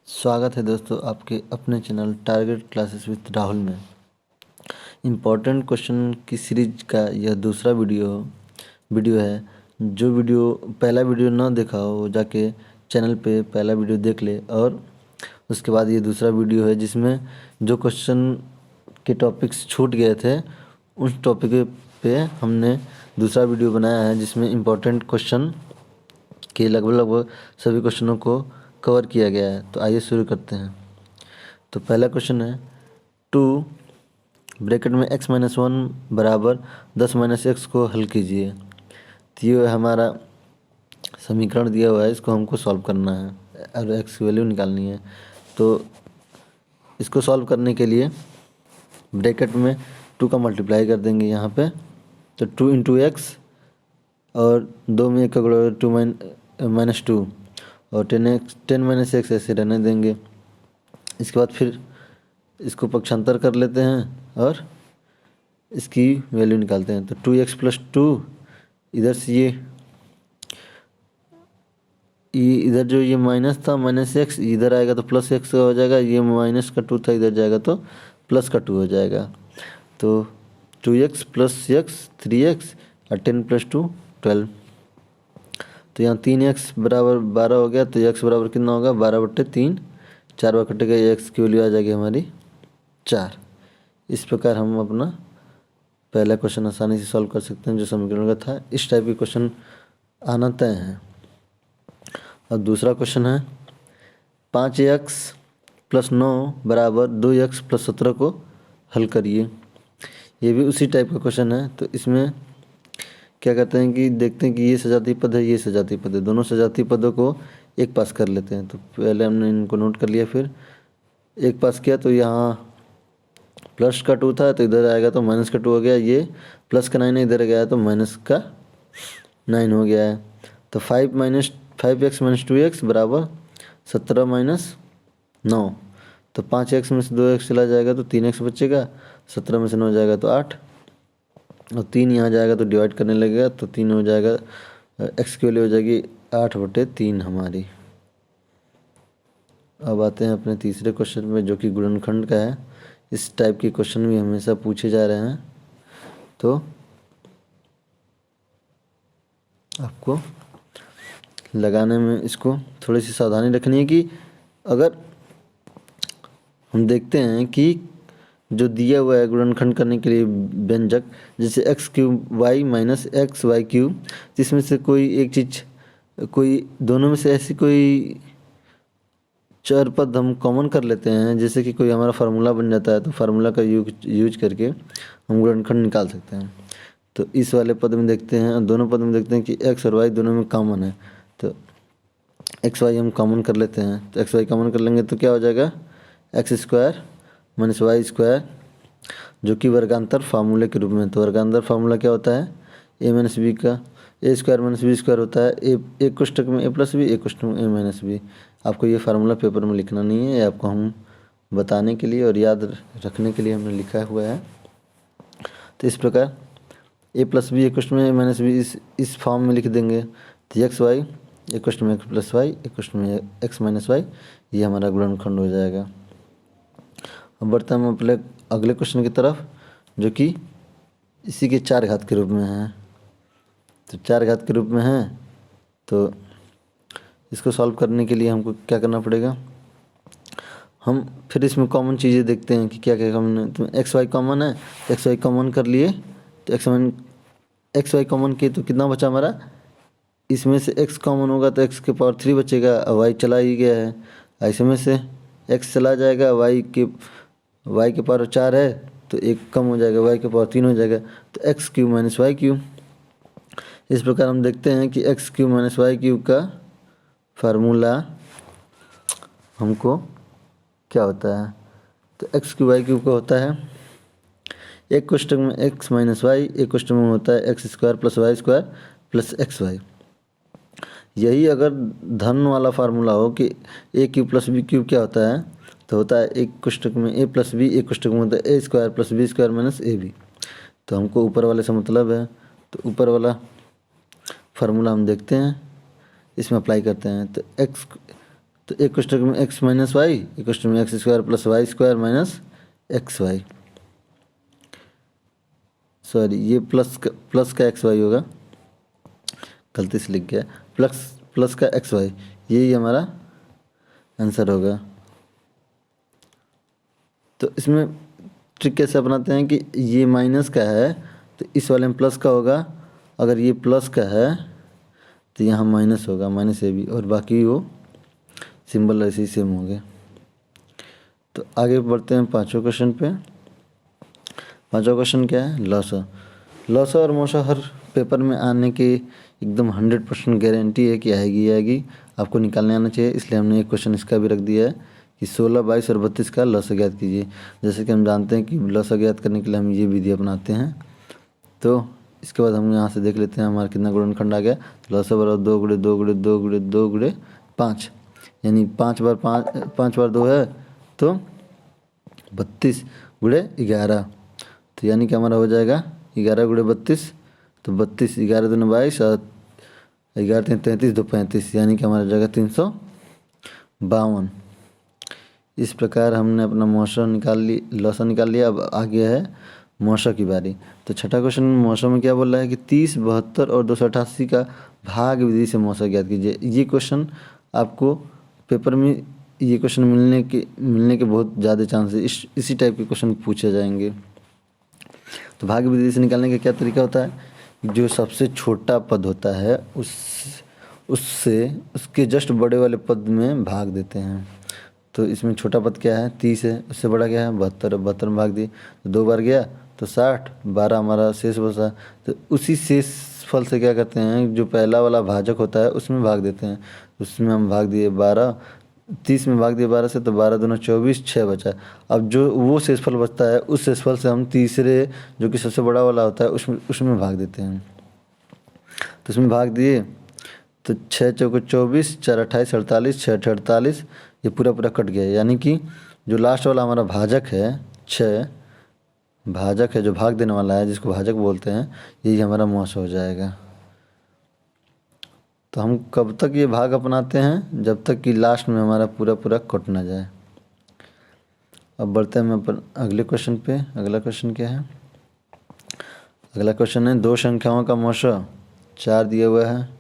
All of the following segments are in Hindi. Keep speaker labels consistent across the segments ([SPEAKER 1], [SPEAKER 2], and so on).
[SPEAKER 1] स्वागत है दोस्तों आपके अपने channel target classes with Rahul में। इम्पोर्टेंट क्वेश्चन की सीरीज का यह दूसरा वीडियो है। जो पहला वीडियो ना देखा हो वो जाके चैनल पे पहला वीडियो देख ले, और उसके बाद ये दूसरा वीडियो है जिसमें जो क्वेश्चन के टॉपिक्स छूट गए थे उस टॉपिक पे हमने दूसरा वीडियो बनाया है जिसमें इम्पोर्टेंट क्वेश्चन के लगभग सभी क्वेश्चनों को कवर किया गया है। तो आइए शुरू करते हैं। तो पहला क्वेश्चन है 2 ब्रैकेट में x-1 बराबर 10 - x को हल कीजिए। तो ये हमारा समीकरण दिया हुआ है, इसको हमको सॉल्व करना है और x की वैल्यू निकालनी है। तो इसको सॉल्व करने के लिए ब्रैकेट में 2 का मल्टीप्लाई कर देंगे यहाँ पे। तो 2 × x और 2 में 1 का गुणा 2 - 2 और 10 - x ऐसे रहने देंगे। इसके बाद फिर इसको पक्षांतर कर लेते हैं और इसकी वैल्यू निकालते हैं। तो 2x + 2 इधर से ये इधर जो ये माइनस था -x इधर आएगा तो +x हो जाएगा। ये -2 था इधर जाएगा तो +2 हो जाएगा। तो 2x + x 3x और 10 + 2 12। तो यहाँ 3x बराबर 12 हो गया। तो x बराबर कितना होगा 12/3। 4 बार कटेगा, x की वैल्यू आ जाएगी हमारी 4। इस प्रकार हम अपना पहला क्वेश्चन आसानी से सॉल्व कर सकते हैं जो समीकरण का था। इस टाइप के क्वेश्चन आना तय है। अब दूसरा क्वेश्चन है 5x + 9 बराबर 2x + 17 को हल करिए। ये भी उसी टाइप का क्वेश्चन है। तो इसमें क्या कहते हैं कि देखते हैं कि ये सजातीय पद है, ये सजातीय पद है, दोनों सजातीय पदों को एक पास कर लेते हैं। तो पहले हमने इनको नोट कर लिया, फिर एक पास किया तो यहाँ +2 था तो इधर आएगा तो -2 हो गया। ये +9 इधर गया तो -9 हो गया है। तो 5x - 2x बराबर 17 - 9। तो 5x में से 2x चला जाएगा तो 3x बचेगा। 17 में से 9 जाएगा तो 8 और 3 यहाँ जाएगा तो डिवाइड करने लगेगा तो 3 हो जाएगा। x की वैल्यू हो जाएगी 8/3 हमारी। अब आते हैं अपने तीसरे क्वेश्चन में जो कि गुणनखंड का है। इस टाइप के क्वेश्चन भी हमेशा पूछे जा रहे हैं। तो आपको लगाने में इसको थोड़ी सी सावधानी रखनी है कि अगर हम देखते हैं कि जो दिया हुआ है गुणनखंड करने के लिए व्यंजक, जैसे x³ - xy³, जिसमें से कोई एक चीज़, कोई दोनों में से ऐसी कोई चर पद हम कॉमन कर लेते हैं, जैसे कि कोई हमारा फार्मूला बन जाता है तो फार्मूला का यूज करके हम गुणनखंड निकाल सकते हैं। तो इस वाले पद में देखते हैं, दोनों पद में देखते हैं कि x और y दोनों में कॉमन है। तो xy हम कॉमन कर लेते हैं। तो xy कॉमन कर लेंगे तो क्या हो जाएगा x² - y², जो कि वर्गांतर फार्मूले के रूप में। तो वर्गांतर फार्मूला क्या होता है a - b का a² - b² होता है। एक कोष्ठक में a + b, एक कोष्ठक में a - b। आपको ये फार्मूला पेपर में लिखना नहीं है, आपको हम बताने के लिए और याद रखने के लिए हमने लिखा हुआ है। तो इस प्रकार a + b एक कोष्ठक में a - b इस फॉर्म में लिख देंगे। तो xy एक कोष्ठक में x + y, एक कोष्ठक में x - y, ये हमारा गुणनखंड हो जाएगा। अब बढ़ते हैं हम अपने अगले क्वेश्चन की तरफ जो कि इसी के 4 घात के रूप में है। तो 4 घात के रूप में है तो इसको सॉल्व करने के लिए हमको क्या करना पड़ेगा, हम फिर इसमें कॉमन चीज़ें देखते हैं कि क्या क्या कॉमन है। तो xy कॉमन है, xy कॉमन कर लिए। तो xy कॉमन किए तो कितना बचा हमारा, इसमें से x कॉमन होगा तो x की पावर 3 बचेगा, y चला ही गया है। ऐसे में से x चला जाएगा, y की पावर 4 है तो 1 कम हो जाएगा, y की पावर 3 हो जाएगा। तो x³ - y³। इस प्रकार हम देखते हैं कि x³ - y³ का फार्मूला हमको क्या होता है। तो x³ y³ का होता है एक कोष्ठक में x - y, एक कोष्ठक में होता है x² + y² + xy। यही अगर धन वाला फार्मूला हो कि a³ + b³ क्या होता है, तो होता है एक कोष्ठक में a + b, एक कोष्ठक में होता है a² + b² - ab। तो हमको ऊपर वाले से मतलब है, तो ऊपर वाला फार्मूला हम देखते हैं, इसमें अप्लाई करते हैं। तो तो एक कोष्टक में एक्स माइनस वाई, एक कोष्टक में x square plus y square minus x y, sorry ये प्लस का एक्स वाई होगा, गलती से लिख गया, प्लस का एक्स वाई, यही हमारा आंसर होगा। तो इसमें ट्रिक कैसे अपनाते हैं कि ये माइनस का है तो इस वाले में प्लस का होगा, अगर ये प्लस का है तो यहाँ माइनस होगा, माइनस ए भी, और बाकी वो सिंबल ऐसे ही सेम होंगे। तो आगे बढ़ते हैं पाँचवें क्वेश्चन पे। पाँचवा क्वेश्चन क्या है, लॉसा। लॉसा और मोसा हर पेपर में आने की एकदम 100% गारंटी है कि आएगी, आपको निकालने आना चाहिए, इसलिए हमने एक क्वेश्चन इसका भी रख दिया है कि 16, 22 और 32 का लॉसा ज्ञात कीजिए। जैसे कि हम जानते हैं कि लॉसा ज्ञात करने के लिए हम ये विधि अपनाते हैं। तो इसके बाद हम यहाँ से देख लेते हैं हमारा कितना गुणनखंड आ गया। लॉसा बराबर 2 गुणे 2 गुणे 2 गुणे 2 गुणे 5, यानी 5 बार 2 है तो 32 गुणे 11, तो यानी कि हमारा हो जाएगा 11 गुणे 32, तो 32, 11 दूनी 22 और 11 3 33, 2 35, यानी कि हमारा हो जाएगा 352। इस प्रकार हमने अपना लॉसा निकाल लिया। अब आगे है मौसा की बारी। तो छठा क्वेश्चन मौसा में क्या बोल रहा है कि 30, 72 और 288 का भाग विधि से मौसा ज्ञात कीजिए। ये क्वेश्चन आपको पेपर में ये क्वेश्चन मिलने के बहुत ज़्यादा चांसेस, इसी टाइप के क्वेश्चन पूछे जाएंगे। तो भाग विधि से निकालने का क्या तरीका होता है, जो सबसे छोटा पद होता है उससे उसके जस्ट बड़े वाले पद में भाग देते हैं। तो इसमें छोटा पद क्या है, 30 है, उससे बड़ा क्या है 72, 72 में भाग दिए तो 2 बार गया तो 60, 12 हमारा शेष बचा। तो उसी शेष फल से क्या करते हैं, जो पहला वाला भाजक होता है उसमें भाग देते हैं। उसमें हम भाग दिए 12, 30 में भाग दिए 12 से, तो 12 दूना 24, 6 बचा। अब जो वो शेषफल बचता है उस शेषफल से हम तीसरे जो कि सबसे बड़ा वाला होता है उसमें भाग देते हैं। तो उसमें भाग दिए तो 6 चौको 24, 4 28 48, 6 48, ये पूरा कट गया, यानी कि जो लास्ट वाला हमारा भाजक है 6, भाजक है जो भाग देने वाला है जिसको भाजक बोलते हैं, यही हमारा मौसा हो जाएगा। तो हम कब तक ये भाग अपनाते हैं, जब तक कि लास्ट में हमारा पूरा कट ना जाए। अब बढ़ते हैं हम अपन अगले क्वेश्चन पे। अगला क्वेश्चन क्या है, अगला क्वेश्चन है 2 संख्याओं का मौसा 4 दिया हुआ है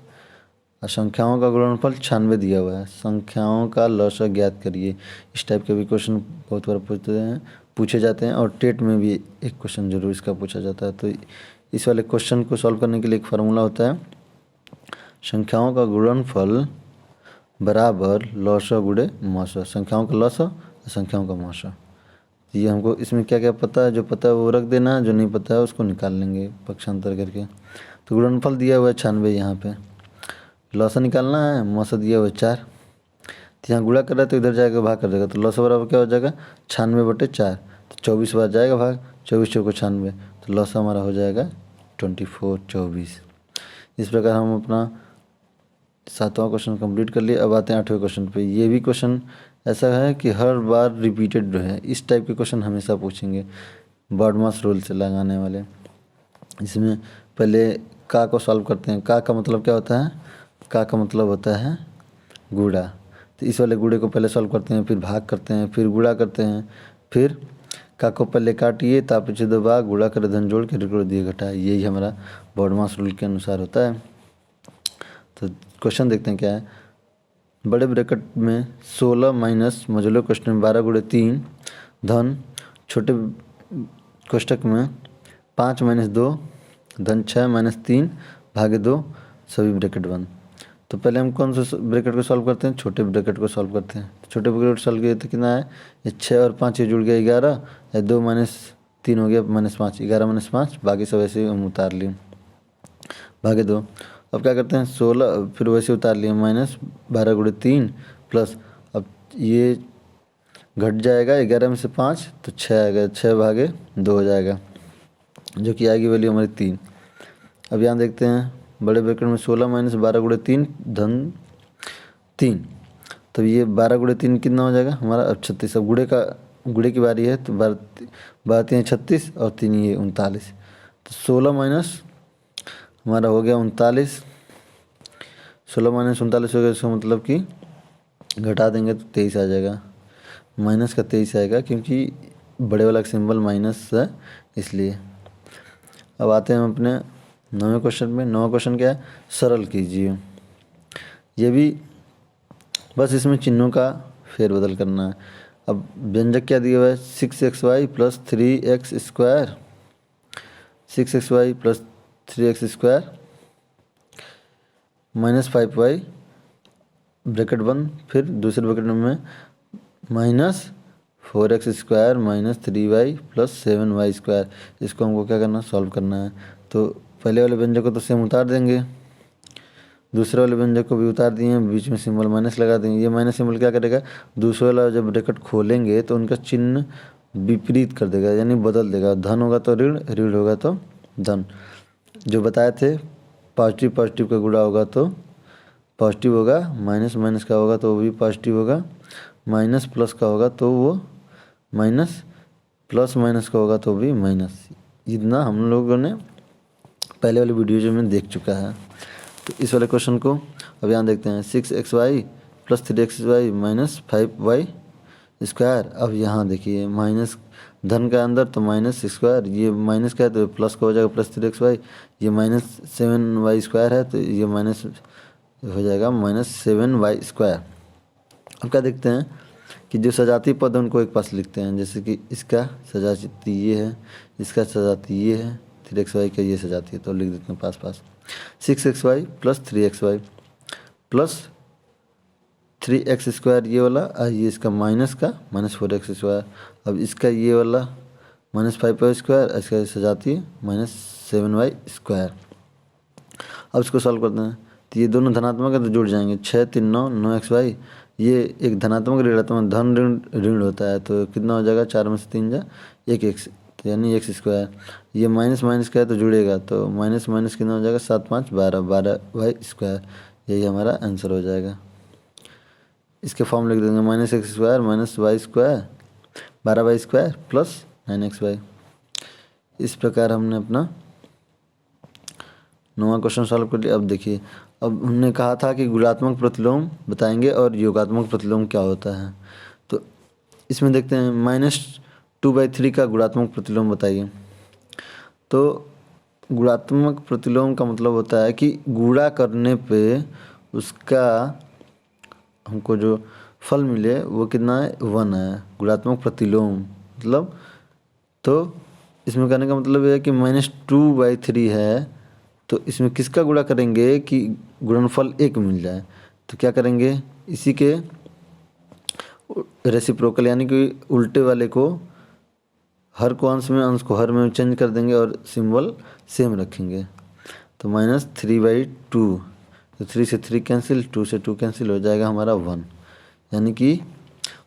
[SPEAKER 1] और संख्याओं का गुणनफल 96 दिया हुआ है, संख्याओं का लॉसा ज्ञात करिए। इस टाइप के भी क्वेश्चन बहुत बार पूछे जाते हैं और टेट में भी एक क्वेश्चन जरूर इसका पूछा जाता है। तो इस वाले क्वेश्चन को सॉल्व करने के लिए एक फार्मूला होता है, संख्याओं का गुणनफल बराबर लॉसा गुणे मौसा, संख्याओं का लॉसा और संख्याओं का मौसा। ये हमको इसमें क्या क्या पता है, जो पता है वो रख देना, जो नहीं पता है उसको निकाल लेंगे पक्षांतर करके। तो गुणनफल दिया हुआ है 96, यहाँ पे लॉसा निकालना है, मौसा दिया हुआ है 4, तो यहाँ गुणा कर रहा है तो इधर जाएगा भाग कर देगा, तो लॉसा बराबर क्या हो जाएगा 96/4, तो 24 बार जाएगा भाग, 24 चौको 96, तो लॉसा हमारा हो जाएगा 24, 24। इस प्रकार हम अपना 7वां क्वेश्चन कंप्लीट कर लिए। अब आते हैं 8वें क्वेश्चन पे। ये भी क्वेश्चन ऐसा है कि हर बार रिपीटेड है, इस टाइप के क्वेश्चन हमेशा पूछेंगे, बॉडमास रूल से लगाने वाले। इसमें पहले का को सॉल्व करते हैं। का मतलब क्या होता है, का मतलब होता है गुणा। तो इस वाले गुणे को पहले सॉल्व करते हैं, फिर भाग करते हैं, फिर गुणा करते हैं, फिर का को पहले काटिए, ता पीछे 2 भाग, गुणा करे धन जोड़ के रिकॉर्ड दिए घटाए, यही हमारा बॉडमास रूल के अनुसार होता है। तो क्वेश्चन देखते हैं क्या है, बड़े ब्रैकेट में 16 माइनस मजलो क्वेश्चन में 12 गुणे 3 धन छोटे कोष्टक में 5 माइनस 2 धन 6 माइनस 3 भागे 2 सभी ब्रैकेट बंद। तो पहले हम कौन सा ब्रैकेट को सॉल्व करते हैं, छोटे ब्रैकेट को सॉल्व करते हैं। तो छोटे ब्रैकेट सॉल्व किए तो कितना है, ये 6 और 5 ये जुड़ गया 11, या 2 माइनस 3 हो गया -5, 11 माइनस 5, बाकी सब ऐसे हम उतार लिए भागे 2। अब क्या करते हैं 16, फिर वैसे उतार लिए माइनस 12 गुणे 3 प्लस, अब ये घट जाएगा 11 में से 5 तो 6 आएगा, 6 भागे 2 हो जाएगा, जो कि आएगी वैल्यू हमारी 3। अब यहाँ देखते हैं बड़े ब्रैकेट में 16 माइनस 12 गुणे 3 धन 3, तो ये 12 गुणे 3 कितना हो जाएगा हमारा, अब 36। अब गुणे की बारी है, तो 12 3 36 और 3 ये 39, तो 16 माइनस हमारा हो गया 39, 16 माइनस 39 हो गया, इसका मतलब कि घटा देंगे तो 23 आ जाएगा, माइनस का 23 आएगा क्योंकि बड़े वाला सिंबल माइनस है इसलिए। अब आते हैं हम अपने 9वें क्वेश्चन में। 9वां क्वेश्चन क्या है, सरल कीजिए। ये भी बस इसमें चिन्हों का फेरबदल करना है। अब व्यंजक क्या दिया हुआ है, 6xy plus 3x² 6xy plus 3x² minus 5y bracket बंद, फिर दूसरे ब्रैकेट में minus 4x² minus 3y plus 7y²। इसको हमको क्या करना, सॉल्व करना है। तो पहले वाले व्यंजक को तो सेम उतार देंगे, दूसरे वाले व्यंजक को भी उतार दिए, बीच में सिंबल माइनस लगा देंगे। ये माइनस सिंबल क्या करेगा, दूसरे वाला जब ब्रैकेट खोलेंगे तो उनका चिन्ह विपरीत कर देगा, यानी बदल देगा। धन होगा तो ऋण, ऋण होगा तो धन। जो बताए थे पॉजिटिव पॉजिटिव का गुणा होगा तो पॉजिटिव होगा, माइनस माइनस का होगा तो वो भी पॉजिटिव होगा, माइनस प्लस का होगा तो वो माइनस, प्लस माइनस का होगा तो भी माइनस। इतना हम लोगों ने पहले वाले वीडियो में देख चुका है। तो इस वाले क्वेश्चन को अब यहाँ देखते हैं, 6xy plus 3xy minus 5y²। अब यहाँ देखिए माइनस धन का अंदर तो माइनस स्क्वायर, ये माइनस का है तो प्लस का हो जाएगा प्लस 3xy, ये माइनस 7y² है तो ये माइनस हो जाएगा माइनस 7y²। अब क्या देखते हैं कि जो सजाती पद है उनको एक पास लिखते हैं, जैसे कि इसका सजाती ये है, इसका सजाती ये है, 3xy का ये सजाती है, तो लिख देते हैं पास पास। 6xy plus 3xy plus 3x² ये वाला, ये इसका माइनस का माइनस 4x²। अब इसका ये वाला माइनस 5y², इसका सजाती है माइनस 7y²। अब इसको सॉल्व करते हैं, तो ये दोनों धनात्मक है तो जुड़ जाएंगे, 6 3 9 9xy। ये एक धनात्मक ऋणात्मक, धन ऋण ऋण होता है तो कितना हो जाएगा, 4 में से 3 जा 1 x, तो यानी x²। ये माइनस माइनस का है तो जुड़ेगा तो माइनस माइनस कितना हो जाएगा, 7 5 12 12y²। यही हमारा आंसर हो जाएगा। इसके फॉर्म लिख देंगे, minus x² minus y² 12y² plus 9xy। इस प्रकार हमने अपना 9वां क्वेश्चन सॉल्व कर लिया। अब देखिए, अब हमने कहा था कि गुणात्मक प्रतिलोम बताएंगे और योगात्मक प्रतिलोम क्या होता है। तो इसमें देखते हैं, -2/3 का गुणात्मक प्रतिलोम बताइए। तो गुणात्मक प्रतिलोम का मतलब होता है कि गुणा करने पे उसका हमको जो फल मिले वो कितना है, 1 है। गुणात्मक प्रतिलोम मतलब, तो इसमें कहने का मतलब ये है कि -2/3 है तो इसमें किसका गुणा करेंगे कि गुणनफल 1 मिल जाए। तो क्या करेंगे, इसी के रेसिप्रोकल यानी कि उल्टे वाले को, हर को अंश में, अंश को हर में चेंज कर देंगे और सिंबल सेम रखेंगे। तो -3/2, तो 3 से 3 कैंसिल, 2 से 2 कैंसिल, हो जाएगा हमारा 1। यानी कि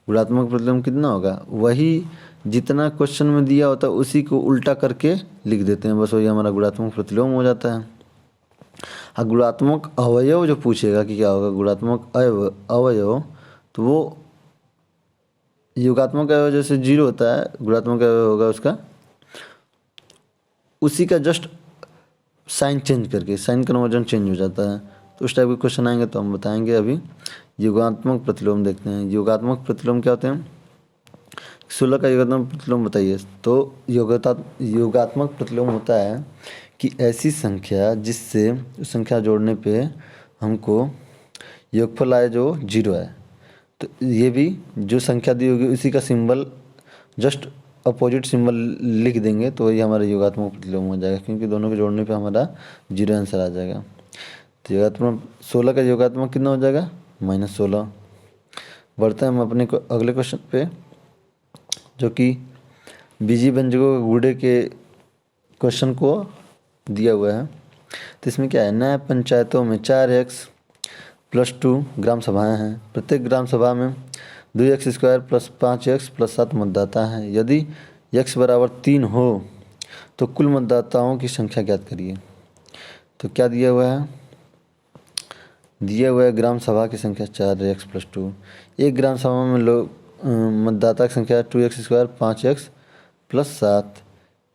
[SPEAKER 1] गुणात्मक प्रतिलोम कितना होगा, वही जितना क्वेश्चन में दिया होता है उसी को उल्टा करके लिख देते हैं, बस वही हमारा गुणात्मक प्रतिलोम हो जाता है। हाँ, गुणात्मक अवयव जो पूछेगा कि क्या होगा गुणात्मक अवयव, तो वो योगात्मक अवयव जैसे 0 होता है, गुणात्मक अवयव होगा उसका उसी का जस्ट साइन चेंज करके, साइन कन्वर्जन चेंज हो जाता है। तो उस टाइप के क्वेश्चन आएंगे तो हम बताएंगे। अभी योगात्मक प्रतिलोम देखते हैं। योगात्मक प्रतिलोम क्या होते हैं, 16 का योगात्मक प्रतिलोम बताइए। तो योगात्मक प्रतिलोम होता है कि ऐसी संख्या जिससे उस संख्या जोड़ने पे हमको योगफल आए जो 0 है। तो ये भी जो संख्या दी होगी उसी का सिंबल जस्ट अपोजिट सिंबल लिख देंगे तो ये हमारा योगात्मक प्रतिलोम हो जाएगा, क्योंकि दोनों के जोड़ने पे हमारा 0 आंसर आ जाएगा। तो योगात्मक 16 का योगात्मक कितना हो जाएगा, -16। बढ़ते हैं हम अपने अगले क्वेश्चन पे, जो कि बीजी व्यंजकों के गुणे के क्वेश्चन को दिया हुआ है। तो इसमें क्या है, नए पंचायतों में 4x+2 ग्राम सभाएं हैं। प्रत्येक ग्राम सभा में 2x² प्लस 5x प्लस 7 मतदाता हैं। यदि x बराबर 3 हो तो कुल मतदाताओं की संख्या ज्ञात करिए। तो क्या दिया हुआ है, दिया हुआ है ग्राम सभा की संख्या 4x+2। एक ग्राम सभा में लोग मतदाता की संख्या 2x², 5x प्लस 7,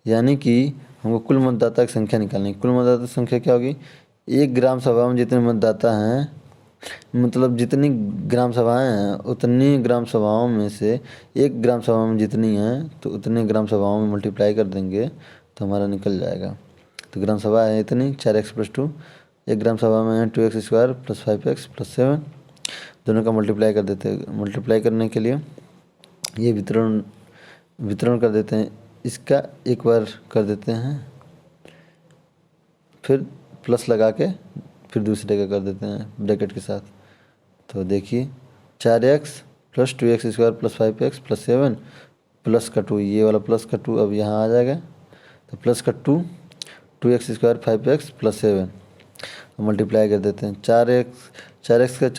[SPEAKER 1] यानी कि हमको कुल मतदाता की संख्या निकालनी है। कुल मतदाता की संख्या क्या होगी, एक ग्राम सभा में जितने मतदाता हैं मतलब जितनी ग्राम सभाएं हैं उतनी ग्राम सभाओं में से एक ग्राम सभा में जितनी हैं तो उतने ग्राम सभाओं में मल्टीप्लाई कर देंगे तो हमारा निकल जाएगा। तो ग्राम सभा है इतनी 4x+2, एक ग्राम सभा में है 2x² + 5x+7, दोनों का मल्टीप्लाई कर देते हैं। मल्टीप्लाई करने के लिए ये वितरण कर देते हैं, इसका एक बार कर देते हैं, फिर प्लस लगा के फिर दूसरे का कर देते हैं ब्रैकेट के साथ। तो देखिए 4x + 2x² + 5x+7 प्लस का 2, ये वाला प्लस का 2 अब यहाँ आ जाएगा। तो प्लस का 2 2x² 5x+7 मल्टीप्लाई कर देते हैं। 4x का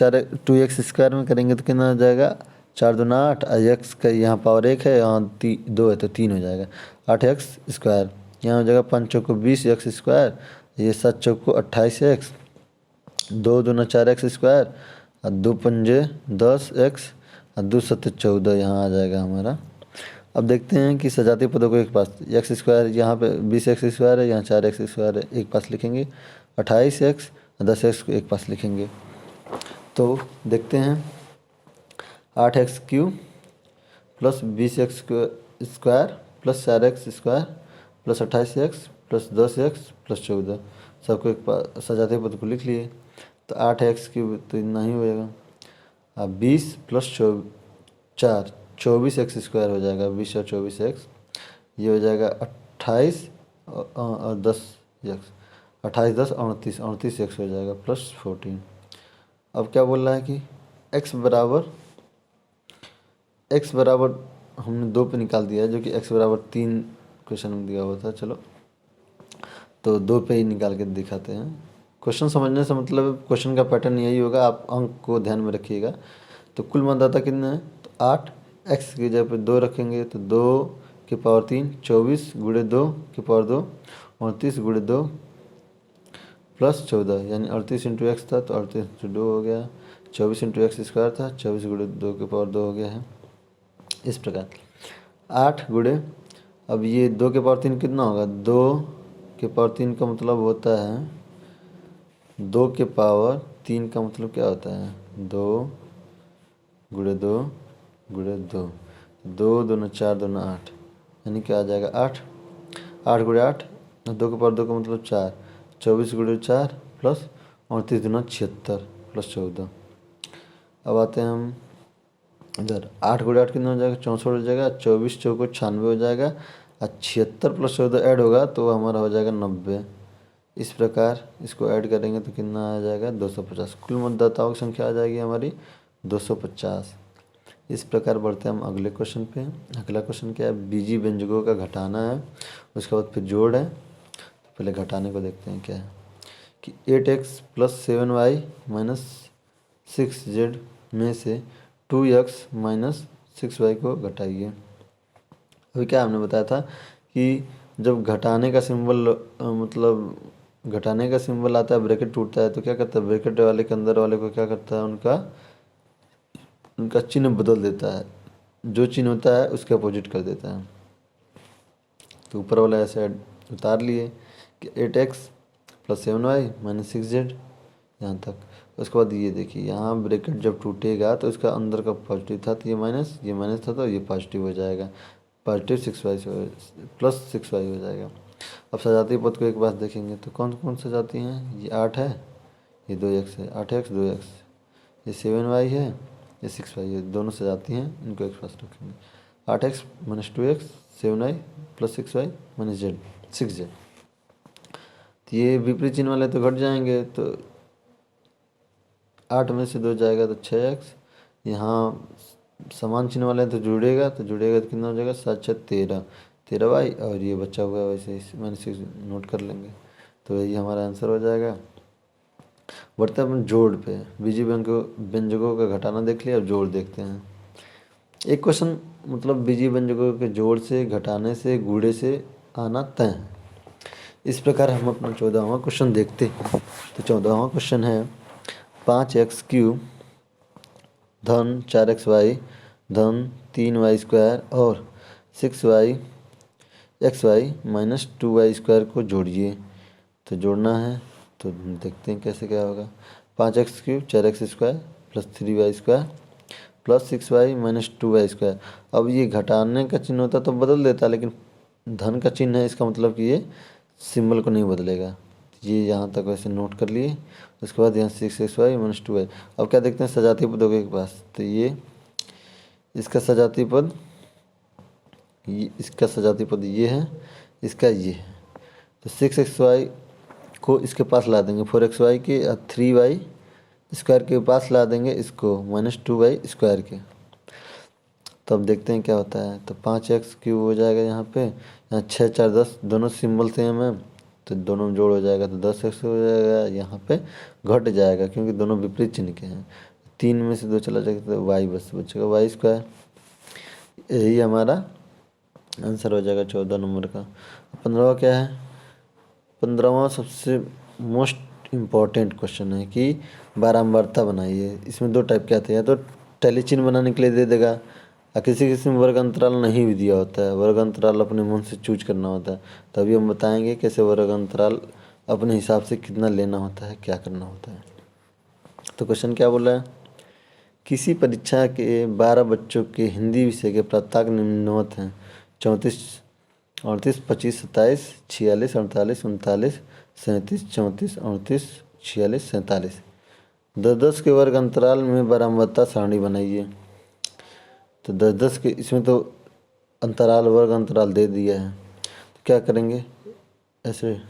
[SPEAKER 1] 2x² में करेंगे तो कितना हो जाएगा, 4 दूना 8, x का यहाँ पावर 1 है, यहाँ 2 है तो 3 हो जाएगा 8x²। यहाँ हो जाएगा 5 चौको 20x², ये 7 चौको 28x, 2 दूना 4x² और 2 पंजे 10x और 2 सत्ते 14 यहाँ आ जाएगा हमारा। अब देखते हैं कि सजातीय पदों को एक पास x², यहाँ पे 20x² है, यहाँ 4x² है, एक पास लिखेंगे। 28x और 10x को एक पास लिखेंगे। तो देखते हैं 8x³ + 20x² + 4x² + 28x + 10x + 14 सबको एक सजातीय पद को लिख लिए। तो 8x³ तो इतना ही होएगा। अब 20 + 4 24x² हो जाएगा, 20 और 24x, ये हो जाएगा 28 और 10x, 28 10 38x हो जाएगा +14। अब क्या बोल रहा है कि x बराबर हमने 2 पे निकाल दिया है, जो कि x बराबर 3 क्वेश्चन में दिया हुआ था। चलो तो 2 पे ही निकाल के दिखाते हैं। क्वेश्चन समझने से मतलब क्वेश्चन का पैटर्न यही होगा, आप अंक को ध्यान में रखिएगा। तो कुल मतदाता कितने हैं, तो 8, x की जगह पे 2 रखेंगे तो 2 की पावर 3, 24 गुणे 2 की पावर 2, 29 गुणे 2 + 14, यानी 38 × x था तो 38 × 2 हो गया। 24 × x² था, 24 गुणे 2 की पावर 2 हो गया है। इस प्रकार 8 गुणे, अब ये 2 की पावर 3 कितना होगा, 2 की पावर 3 का मतलब होता है, 2 की पावर 3 का मतलब क्या होता है, 2 गुणे 2 गुणे 2, 2 दूना 4 दूना 8, यानी क्या आ जाएगा 8, 8 गुणे 8, 2 की पावर 2 का मतलब 4, 24 गुणे 4 + 29 दूना 76 + 14। अब आते हैं हम इधर, 8 गुणे 8 कितना हो जाएगा, 64 हो जाएगा, 24 चौको 96 हो जाएगा और 76 + 14 ऐड होगा तो हमारा हो जाएगा 90। इस प्रकार इसको ऐड करेंगे तो कितना आ जाएगा, 250। कुल मतदाताओं की संख्या आ जाएगी हमारी 250। इस प्रकार बढ़ते हैं हम अगले क्वेश्चन पे। अगला क्वेश्चन क्या है, बीजी व्यंजकों का घटाना है, उसके बाद फिर जोड़ है। तो पहले घटाने को देखते हैं क्या है कि 8x + 7y - 6z में से 2x - 6y को घटाइए। अभी क्या हमने बताया था कि जब घटाने का सिंबल मतलब घटाने का सिंबल आता है, ब्रैकेट टूटता है तो क्या करता है, ब्रैकेट वाले के अंदर वाले को क्या करता है, उनका चिन्ह बदल देता है, जो चिन्ह होता है उसके अपोजिट कर देता है। तो ऊपर वाला ऐसे उतार लिए कि 8x + 7y - 6z यहाँ तक। उसके बाद ये देखिए, यहाँ ब्रैकेट जब टूटेगा तो इसका अंदर का पॉजिटिव था तो ये माइनस था तो ये पॉजिटिव हो जाएगा, पॉजिटिव 6y +6y हो जाएगा। अब सजातीय पद को एक बात देखेंगे तो कौन कौन सजाती हैं, ये 8 है, ये 2x है, 8x 2x, ये 7y है, ये 6y है, दोनों सजाती हैं, इनको एक पास रखेंगे। 8x - 2x 7y + 6y - z 6z। तो ये विपरीत चिन्ह वाले तो घट जाएंगे, तो 8 में से 2 जाएगा तो 6x, यहाँ समान चिन्ह वाले तो जुड़ेगा तो कितना हो जाएगा, 7 6 13, 13y, और ये बचा हुआ है वैसे -6 नोट कर लेंगे। तो यही हमारा आंसर हो जाएगा। बढ़ते हैं अपन जोड़ पे। बीजी व्यंजकों का घटाना देख लिया, अब जोड़ देखते हैं। एक क्वेश्चन मतलब बीजी व्यंजकों के जोड़ से, घटाने से, गुणे से आना तय है। इस प्रकार हम अपना 14वां क्वेश्चन देखते हैं। तो 14वां क्वेश्चन है 5x³ धन 4xy धन 3y² और 6xy - 2y² को जोड़िए। तो जोड़ना है तो देखते हैं कैसे क्या होगा। 5x³ 4x² plus 3y² plus 6y minus 2y²। अब ये घटाने का चिन्ह होता तो बदल देता, लेकिन धन का चिन्ह है, इसका मतलब कि ये सिंबल को नहीं बदलेगा। ये यहाँ तक वैसे नोट कर लिए। उसके बाद यहाँ 6xy माइनस 2y। अब क्या देखते हैं सजातीय पदों के पास, तो ये इसका सजातीय पद, इसका सजातीय पद ये है, इसका ये है। तो 6xy को इसके पास ला देंगे 4xy के, 3y² के पास ला देंगे इसको माइनस 2y² के। तो अब देखते हैं क्या होता है। तो 5x³ हो जाएगा यहाँ पे, यहाँ 6 4 10 दोनों सिंबल सेम है, तो दोनों जोड़ हो जाएगा तो 10x हो जाएगा। यहाँ पे घट जाएगा क्योंकि दोनों विपरीत चिन्ह के हैं। 3 में से 2 चला जाएगा तो y बस बचेगा y²। यही हमारा आंसर हो जाएगा 14 नंबर का। 15वां क्या है? 15वां सबसे मोस्ट इम्पॉर्टेंट क्वेश्चन है कि बारंबारता बनाइए। इसमें 2 टाइप के आते हैं, या तो टैली चिन्ह बनाने के लिए दे देगा, और किसी किसी में वर्ग अंतराल नहीं भी दिया होता है। वर्ग अंतराल अपने मन से चूज करना होता है। तो अभी हम बताएंगे कैसे वर्ग अंतराल अपने हिसाब से कितना लेना होता है, क्या करना होता है। तो क्वेश्चन क्या बोला है? किसी परीक्षा के 12 बच्चों के हिंदी विषय के प्राप्तांक निम्नवत हैं: 34, 38, 25, 27, 46, 48, 39, 37, 34, 38, 46, 47। 10-10 के वर्ग अंतराल में बारंबारता सारणी बनाइए। तो 10-10 के, इसमें तो अंतराल वर्ग अंतराल दे दिया है, तो क्या करेंगे, ऐसे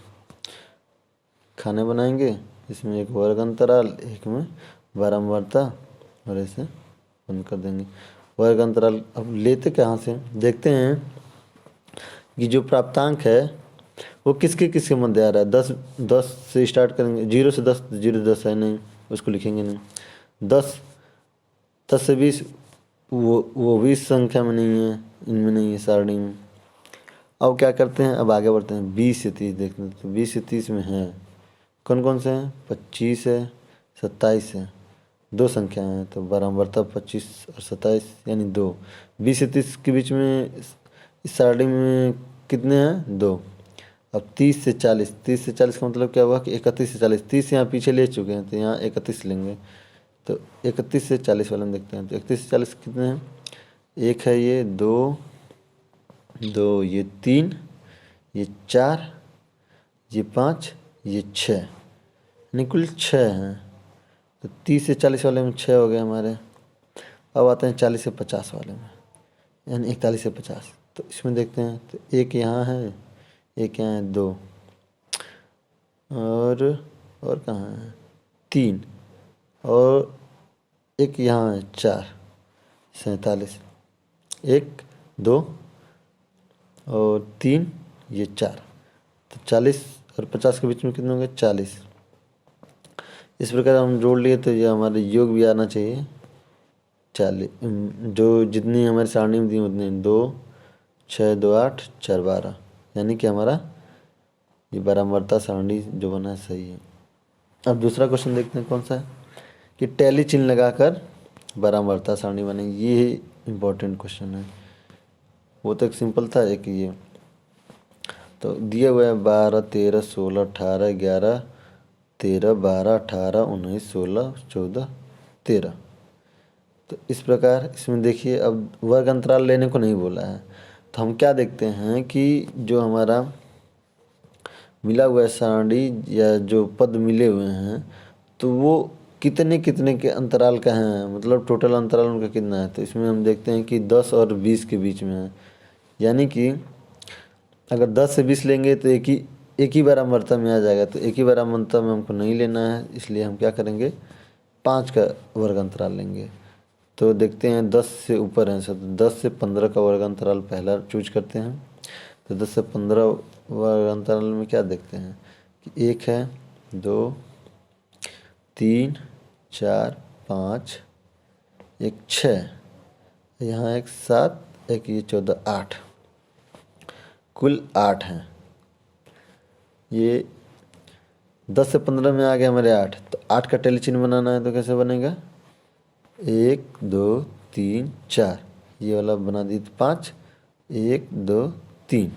[SPEAKER 1] खाने बनाएंगे, इसमें एक वर्ग अंतराल, एक में बारंबारता, और ऐसे बंद कर देंगे। वर्ग अंतराल अब लेते कहाँ से, देखते हैं कि जो प्राप्तांक है वो किसके किसके मध्य आ रहा है। 10 से स्टार्ट करेंगे, 0 से 10, 0 से 10 है नहीं, उसको लिखेंगे नहीं। 10 से 20 वो 20 संख्या में नहीं है, इनमें नहीं है सारणी में। अब क्या करते हैं, अब आगे बढ़ते हैं। 20 से 30 देखते हैं, तो 20 से 30 में है कौन कौन से हैं? 25 है, 27 है, 2 संख्या हैं, तो बारंबारता 25 और 27 यानी 2। 20 से 30 के बीच में इस सारणी में कितने हैं? 2। अब 30 से 40, 30 से 40 का मतलब क्या हुआ कि 31 से 40, 30 यहाँ पीछे ले चुके हैं, तो यहाँ 31 लेंगे। तो 31 से 40 वाला में देखते हैं, तो 31 से 40 कितने हैं? 1 है, ये 2, ये 3, ये 4, ये 5, ये 6, यानी कुल 6 हैं। तो 30 से 40 वाले में 6 हो गए हमारे। अब आते हैं 40 से 50 वाले में, यानी 41 से 50। तो इसमें देखते हैं, तो एक यहाँ है, एक यहाँ है, 2, और कहाँ है? 3, और एक यहाँ है, 4, 47, 1 2 और 3, ये 4। तो 40 और 50 के बीच में कितने होंगे? 40। इस प्रकार हम जोड़ लिए तो ये हमारे योग भी आना चाहिए 40। जो जितनी हमारी सारणी में दी उतनी, 2 6 2 8 4 12, यानी कि हमारा ये बारंबारता सारणी जो बना है सही है। अब दूसरा क्वेश्चन देखते हैं कौन सा है, कि टैली चिन्ह लगाकर बारंबारता सारणी बनेगी। ये इम्पोर्टेंट क्वेश्चन है। वो तो एक सिंपल था, एक ये तो दिया हुआ है 12 13 16 18 11 13 12 18 19 16 14 13। तो इस प्रकार इसमें देखिए, अब वर्ग अंतराल लेने को नहीं बोला है, तो हम क्या देखते हैं कि जो हमारा मिला हुआ है सारणी या जो पद मिले हुए हैं, तो वो कितने कितने के अंतराल का है, मतलब टोटल अंतराल उनका कितना है। तो इसमें हम देखते हैं कि 10 और 20 के बीच में है, यानी कि अगर 10 से 20 लेंगे तो एक ही बारंबारता में आ जाएगा। तो एक ही बारंबारता में हमको नहीं लेना है, इसलिए हम क्या करेंगे, 5 का वर्ग अंतराल लेंगे। तो देखते हैं 10 से ऊपर है सब, 10 से 15 का वर्ग अंतराल पहला चूज करते हैं। तो 10 से 15 वर्ग अंतराल में क्या देखते हैं कि 1 है, 2 3 4 5, एक 6, यहाँ एक 7, एक ये 14 8, कुल 8 हैं। ये 10 से 15 में आ गया हमारे 8। तो 8 का टैली चिन्ह बनाना है, तो कैसे बनेगा, 1 2 3 4, ये वाला बना दी, 5 1 2 3,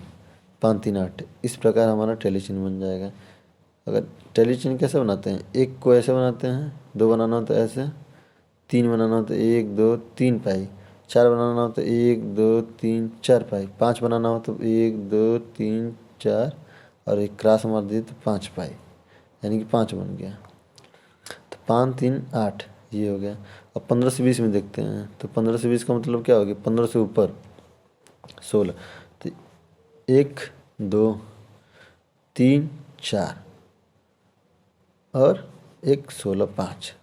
[SPEAKER 1] 5 3 8। इस प्रकार हमारा टैली चिन्ह बन जाएगा। अगर टैली चिन्ह कैसे बनाते हैं, 1 को ऐसे बनाते हैं, 2 बनाना हो तो ऐसे, 3 बनाना हो तो 1 2 3 पाई, 4 बनाना हो तो 1 2 3 4 पाई, 5 बनाना हो तो 1 2 3 4 और एक क्रॉस मार दिए तो 5 पाई, यानी कि 5 बन गया। तो 5 3 8 ये हो गया। अब 15 से 20 में देखते हैं, तो 15 से 20 का मतलब क्या हो गया, 15 से ऊपर 16, तो 1 2 3 4 और 1 16 5,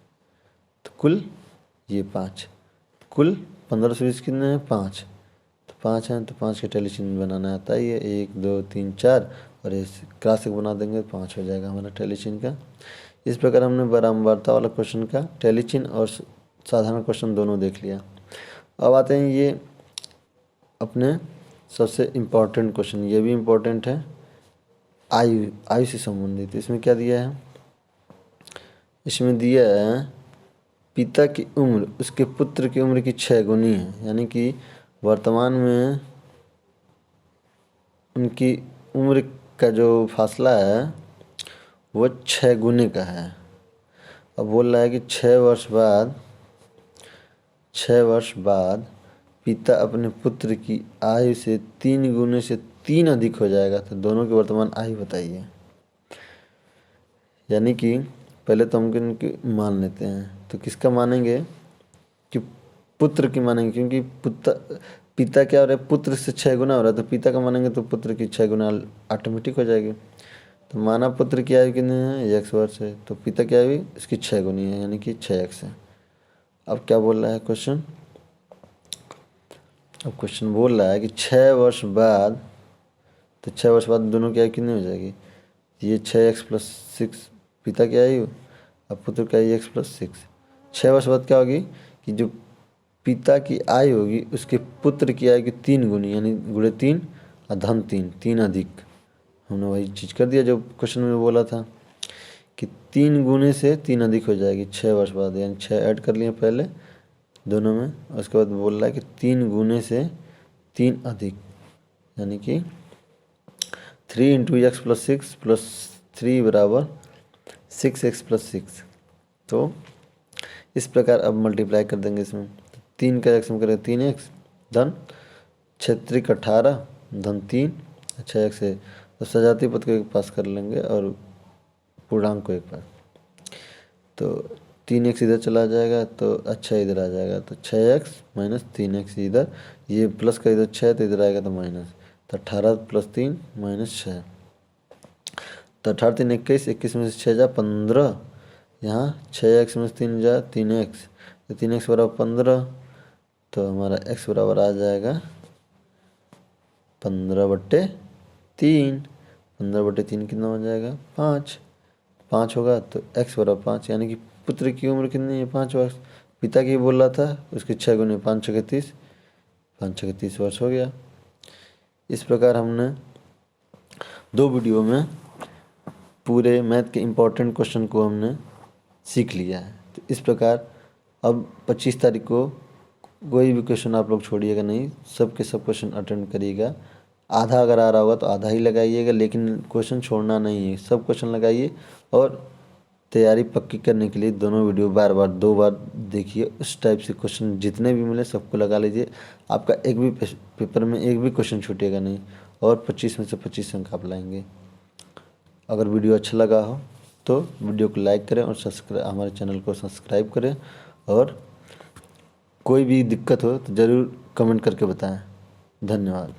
[SPEAKER 1] तो कुल ये 5, कुल 15 से 20 कितने हैं, 5, तो 5 हैं, तो 5 के टैली चिन्ह बनाना आता है ये 1 2 3 4 और ऐसे क्रॉस बना देंगे तो 5 हो जाएगा हमारा टैली चिन्ह का। इस प्रकार हमने बारंबारता वाला क्वेश्चन का टैली चिन्ह और साधारण क्वेश्चन दोनों देख लिया। अब आते हैं ये अपने सबसे इम्पोर्टेंट क्वेश्चन, ये भी इम्पोर्टेंट है, आयु से संबंधित। इसमें क्या दिया है, इसमें दिया है पिता की उम्र उसके पुत्र की उम्र की 6 गुनी है, यानी कि वर्तमान में उनकी उम्र का जो फासला है वो 6 गुने का है। अब बोल रहा है कि 6 वर्ष बाद पिता अपने पुत्र की आयु से 3 गुने से 3 अधिक हो जाएगा, तो दोनों की वर्तमान आयु बताइए। यानी कि पहले तो हम इनकी मान लेते हैं, तो किसका मानेंगे कि पुत्र की मानेंगे, क्योंकि पिता क्या हो रहा है, पुत्र से 6 गुना हो रहा है, तो पिता का मानेंगे तो पुत्र की 6 गुना ऑटोमेटिक हो जाएगी। तो माना पुत्र की आयु कितनी है, 1 वर्ष है, तो पिता की आयु इसकी 6 गुनी है, यानी कि 6x है। अब क्या बोल रहा है क्वेश्चन, अब क्वेश्चन बोल रहा है कि 6 वर्ष बाद, तो 6 वर्ष बाद दोनों की आयु कितनी हो जाएगी, ये 6x + 6 पिता की आयु, अब पुत्र की आयु x + 6। 6 वर्ष बाद क्या होगी कि जो पिता की आयु होगी उसके पुत्र की आयु की 3 गुनी, यानी गुणे 3 और धन 3, 3 अधिक। हमने वही चीज़ कर दिया जो क्वेश्चन में बोला था कि 3 गुने से 3 अधिक हो जाएगी 6 वर्ष बाद, यानी 6 ऐड कर लिए पहले दोनों में, उसके बाद बोल रहा है कि 3 गुने से 3 अधिक, यानी कि 3 × x + 6 + 3 = 6x + 6। तो इस प्रकार अब मल्टीप्लाई कर देंगे इसमें, 3 का x में करेंगे 3x धन 6 × 18 धन 3 6x से, तो सजातीय पद को एक पास कर लेंगे और पूर्णांक को एक पास, तो 3x इधर चला जाएगा तो अच्छा इधर आ जाएगा, तो 6x - 3x इधर, ये प्लस का इधर 6 तो इधर आएगा तो माइनस, तो 18 + 3 - 6, तो 18 3 21, 21 में से 6 जा 15, यहाँ 6x में से 3 जा 3x, तो 3x = 15, तो हमारा x बराबर आ जाएगा 15/3, 15/3 कितना हो जाएगा 5 होगा, तो x = 5, यानी कि पुत्र की उम्र कितनी है 5 वर्ष, पिता की बोल रहा था उसके 6 गुने 5 × 6 = 30, 5 × 6 = 30 वर्ष हो गया। इस प्रकार हमने 2 वीडियो में पूरे मैथ के इम्पोर्टेंट क्वेश्चन को हमने सीख लिया है। तो इस प्रकार अब 25 तारीख को कोई भी क्वेश्चन आप लोग छोड़िएगा नहीं, सब के सब क्वेश्चन अटेंड करिएगा। आधा अगर आ रहा होगा तो आधा ही लगाइएगा, लेकिन क्वेश्चन छोड़ना नहीं है, सब क्वेश्चन लगाइए और तैयारी पक्की करने के लिए दोनों वीडियो बार 2 बार देखिए। उस टाइप से क्वेश्चन जितने भी मिले सबको लगा लीजिए, आपका एक भी पेपर में एक भी क्वेश्चन छूटेगा नहीं और 25 में से 25 अंक आप लाएंगे। अगर वीडियो अच्छा लगा हो तो वीडियो को लाइक करें और हमारे चैनल को सब्सक्राइब करें, और कोई भी दिक्कत हो तो ज़रूर कमेंट करके बताएं। धन्यवाद।